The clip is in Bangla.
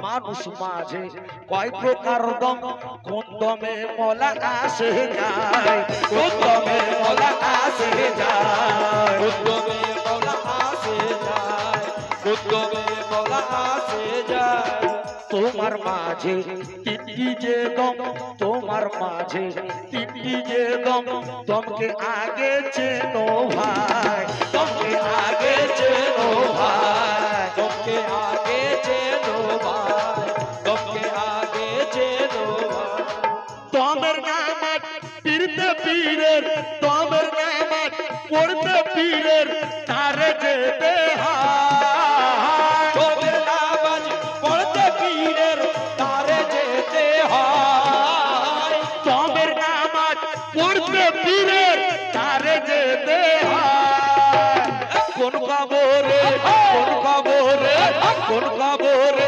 মানুষ মাঝে কয় প্রকার দম, কোন দমে মলা আসে যায়, কোন দমে মলা আসে যায়, কোন দমে মওলা আসে যায়, কোন দমে মওলা আসে যায়। তোমার মাঝে তিনটি যে দম, তোমার মাঝে তিনটি যে দম, দমকে আগে চেনো ভাই, দমকে আগে চেনো ভাই। দমকে আগে চেনো ভাই, দমকে আগে চেনো ভাই। দমের নামাজ পীরতে পীরের, দমের নামাজ পড়তে পীরের, তারে যেতে হয়। দমের নামাজ পড়তে পীরের তারে যেতে হয়। দমের নামাজ পড়তে পীরের, তারে যেতে হয়। কোন কবরে, কোন কবরে, কোন কবরে